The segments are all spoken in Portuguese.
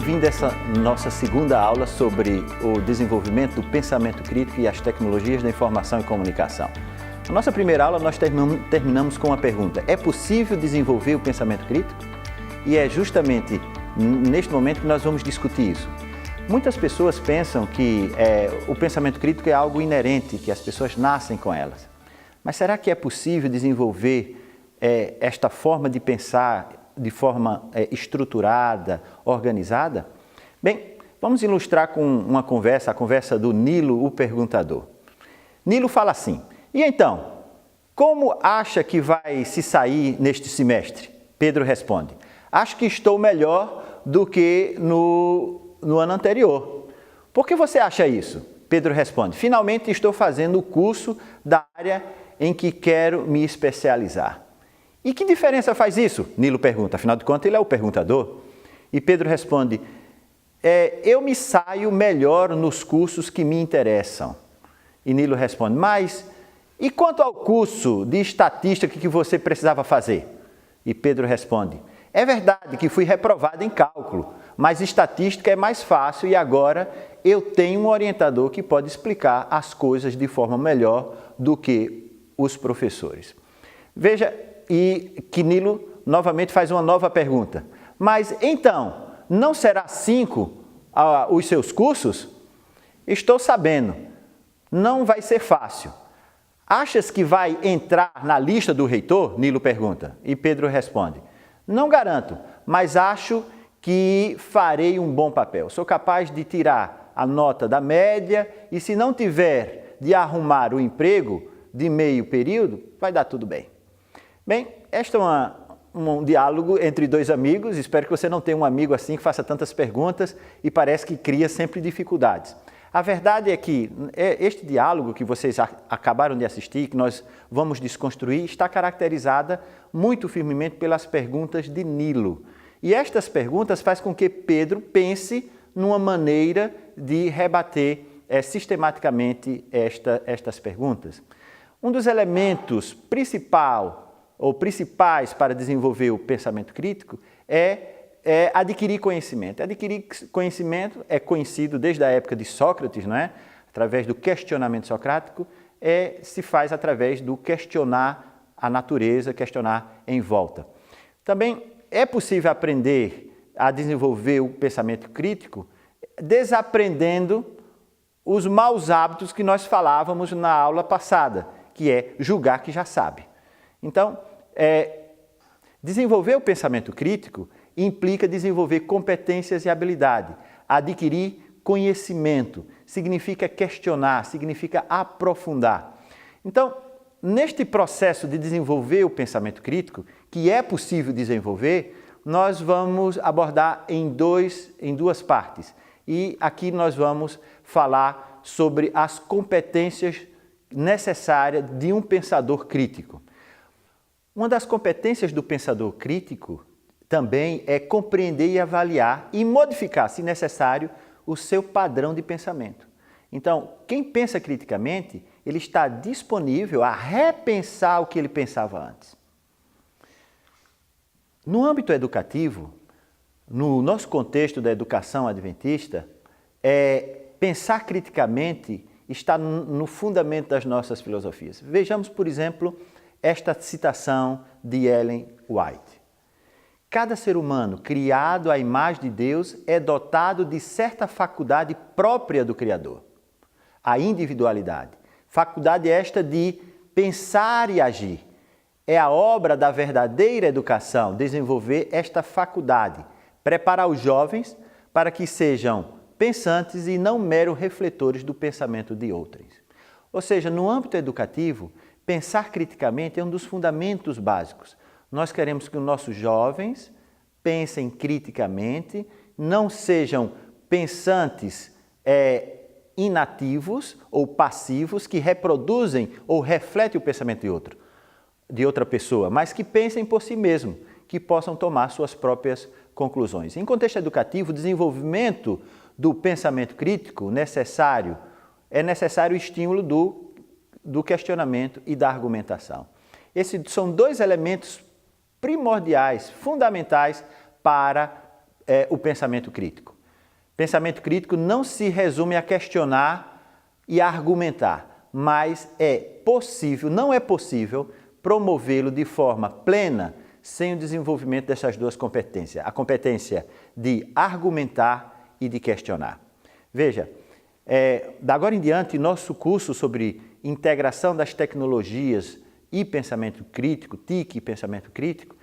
bem-vindo a essa nossa segunda aula sobre o desenvolvimento do pensamento crítico e as tecnologias da informação e comunicação. Na nossa primeira aula, nós terminamos com uma pergunta: é possível desenvolver o pensamento crítico? E é justamente neste momento que nós vamos discutir isso. Muitas pessoas pensam que o pensamento crítico é algo inerente, que as pessoas nascem com elas. Mas será que é possível desenvolver esta forma de pensar de forma estruturada, organizada? Bem, vamos ilustrar com uma conversa, a conversa do Nilo, o perguntador. Nilo fala assim: e então, como acha que vai se sair neste semestre? Pedro responde: acho que estou melhor do que no ano anterior. Por que você acha isso? Pedro responde: finalmente estou fazendo o curso da área em que quero me especializar. E que diferença faz isso? Nilo pergunta, afinal de contas ele é o perguntador. E Pedro responde: eu me saio melhor nos cursos que me interessam. E Nilo responde: mas e quanto ao curso de estatística que você precisava fazer? E Pedro responde: é verdade que fui reprovado em cálculo, mas estatística é mais fácil e agora eu tenho um orientador que pode explicar as coisas de forma melhor do que os professores. Veja, e que Nilo novamente faz uma nova pergunta: mas então, não será 5 os seus cursos? Estou sabendo, não vai ser fácil. Achas que vai entrar na lista do reitor? Nilo pergunta. E Pedro responde: não garanto, mas acho que farei um bom papel. Sou capaz de tirar a nota da média e se não tiver de arrumar o emprego de meio período, vai dar tudo bem. Bem, este é um diálogo entre dois amigos. Espero que você não tenha um amigo assim que faça tantas perguntas e parece que cria sempre dificuldades. A verdade é que este diálogo que vocês acabaram de assistir, que nós vamos desconstruir, está caracterizada muito firmemente pelas perguntas de Nilo. E estas perguntas fazem com que Pedro pense numa maneira de rebater sistematicamente estas perguntas. Um dos elementos principais para desenvolver o pensamento crítico é adquirir conhecimento. Adquirir conhecimento é conhecido desde a época de Sócrates, não é? Através do questionamento socrático, se faz através do questionar a natureza, questionar em volta. Também é possível aprender a desenvolver o pensamento crítico desaprendendo os maus hábitos que nós falávamos na aula passada, que é julgar que já sabe. Então, desenvolver o pensamento crítico implica desenvolver competências e habilidade. Adquirir conhecimento significa questionar, significa aprofundar. Então, neste processo de desenvolver o pensamento crítico, que é possível desenvolver, nós vamos abordar em duas partes. E aqui nós vamos falar sobre as competências necessárias de um pensador crítico. Uma das competências do pensador crítico também é compreender e avaliar e modificar, se necessário, o seu padrão de pensamento. Então, quem pensa criticamente, ele está disponível a repensar o que ele pensava antes. No âmbito educativo, no nosso contexto da educação adventista, pensar criticamente está no fundamento das nossas filosofias. Vejamos, por exemplo, esta citação de Ellen White. Cada ser humano criado à imagem de Deus é dotado de certa faculdade própria do Criador, a individualidade. Faculdade esta de pensar e agir. É a obra da verdadeira educação desenvolver esta faculdade, preparar os jovens para que sejam pensantes e não meros refletores do pensamento de outrem. Ou seja, no âmbito educativo, pensar criticamente é um dos fundamentos básicos. Nós queremos que os nossos jovens pensem criticamente, não sejam pensantes inativos ou passivos que reproduzem ou refletem o pensamento de outra pessoa, mas que pensem por si mesmos, que possam tomar suas próprias conclusões. Em contexto educativo, o desenvolvimento do pensamento crítico é necessário o estímulo do questionamento e da argumentação. Esses são dois elementos primordiais, fundamentais para o pensamento crítico. Pensamento crítico não se resume a questionar e a argumentar, mas não é possível promovê-lo de forma plena sem o desenvolvimento dessas duas competências, a competência de argumentar e de questionar. Veja, da agora em diante, nosso curso sobre integração das tecnologias e pensamento crítico, TIC e pensamento crítico,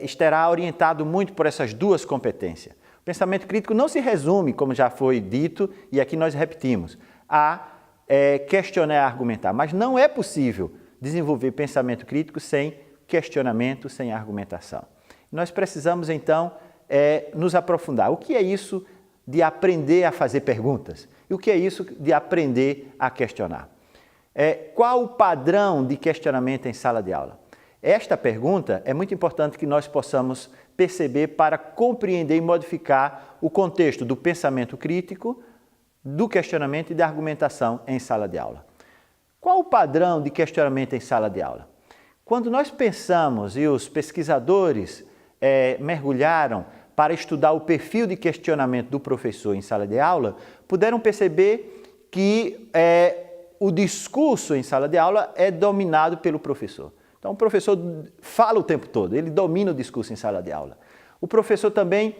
estará orientado muito por essas duas competências. O pensamento crítico não se resume, como já foi dito, e aqui nós repetimos, a questionar e argumentar, mas não é possível desenvolver pensamento crítico sem questionamento, sem argumentação. Nós precisamos, então, nos aprofundar. O que é isso de aprender a fazer perguntas? E o que é isso de aprender a questionar? Qual o padrão de questionamento em sala de aula? Esta pergunta é muito importante que nós possamos perceber para compreender e modificar o contexto do pensamento crítico, do questionamento e da argumentação em sala de aula. Qual o padrão de questionamento em sala de aula? Quando nós pensamos e os pesquisadores mergulharam para estudar o perfil de questionamento do professor em sala de aula, puderam perceber que o discurso em sala de aula é dominado pelo professor. Então, o professor fala o tempo todo, ele domina o discurso em sala de aula. O professor também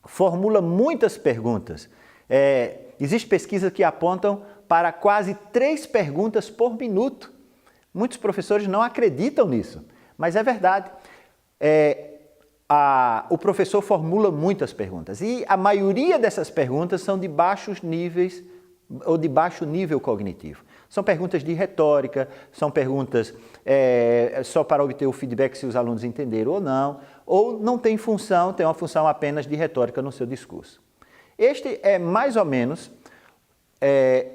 formula muitas perguntas. Existem pesquisas que apontam para quase 3 perguntas por minuto. Muitos professores não acreditam nisso, mas é verdade. O professor formula muitas perguntas e a maioria dessas perguntas são de baixos níveis ou de baixo nível cognitivo. São perguntas de retórica, são perguntas só para obter o feedback se os alunos entenderam ou não tem função, tem uma função apenas de retórica no seu discurso. Este é mais ou menos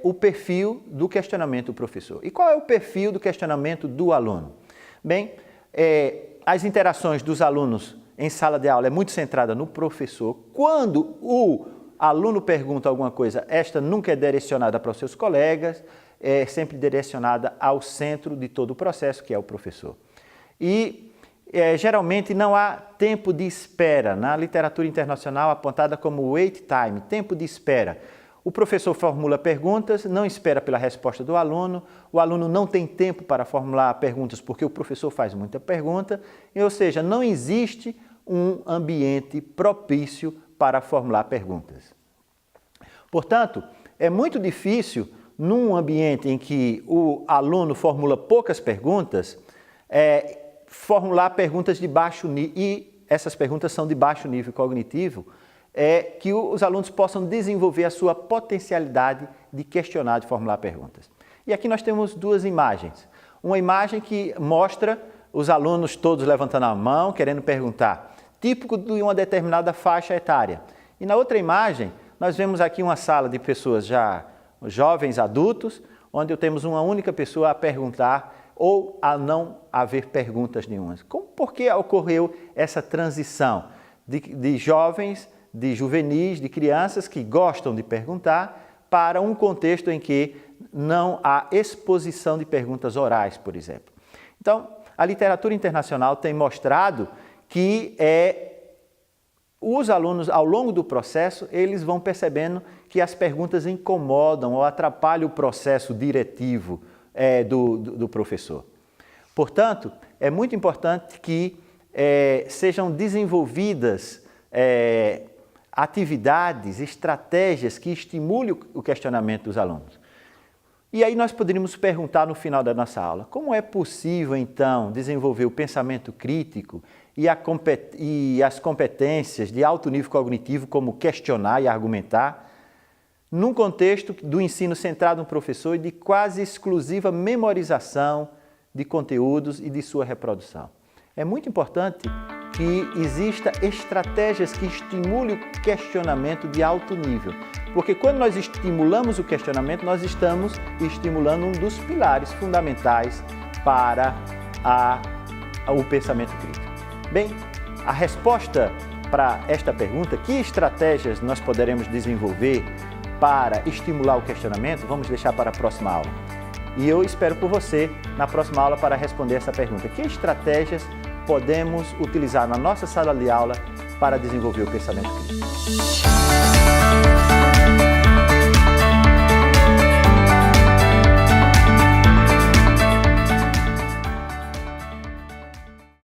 o perfil do questionamento do professor. E qual é o perfil do questionamento do aluno? Bem, as interações dos alunos em sala de aula é muito centrada no professor. Quando o aluno pergunta alguma coisa, esta nunca é direcionada para os seus colegas, é sempre direcionada ao centro de todo o processo, que é o professor. E geralmente não há tempo de espera, na literatura internacional apontada como wait time, tempo de espera. O professor formula perguntas, não espera pela resposta do aluno, o aluno não tem tempo para formular perguntas porque o professor faz muita pergunta, ou seja, não existe um ambiente propício para formular perguntas. Portanto, é muito difícil, num ambiente em que o aluno formula poucas perguntas, formular perguntas de baixo nível, e essas perguntas são de baixo nível cognitivo, que os alunos possam desenvolver a sua potencialidade de questionar, de formular perguntas. E aqui nós temos 2 imagens. Uma imagem que mostra os alunos todos levantando a mão, querendo perguntar, típico de uma determinada faixa etária. E na outra imagem, nós vemos aqui uma sala de pessoas já jovens, adultos, onde temos uma única pessoa a perguntar ou a não haver perguntas nenhumas. Por que ocorreu essa transição de jovens, de juvenis, de crianças que gostam de perguntar para um contexto em que não há exposição de perguntas orais, por exemplo? Então, a literatura internacional tem mostrado que os alunos, ao longo do processo, eles vão percebendo que as perguntas incomodam ou atrapalham o processo diretivo do professor. Portanto, é muito importante que sejam desenvolvidas atividades, estratégias que estimulem o questionamento dos alunos. E aí nós poderíamos perguntar no final da nossa aula, como é possível, então, desenvolver o pensamento crítico e as competências de alto nível cognitivo, como questionar e argumentar, num contexto do ensino centrado no professor e de quase exclusiva memorização de conteúdos e de sua reprodução. É muito importante que exista estratégias que estimulem o questionamento de alto nível, porque quando nós estimulamos o questionamento, nós estamos estimulando um dos pilares fundamentais para o pensamento crítico. Bem, a resposta para esta pergunta, que estratégias nós poderemos desenvolver para estimular o questionamento, vamos deixar para a próxima aula. E eu espero por você na próxima aula para responder essa pergunta. Que estratégias podemos utilizar na nossa sala de aula para desenvolver o pensamento crítico.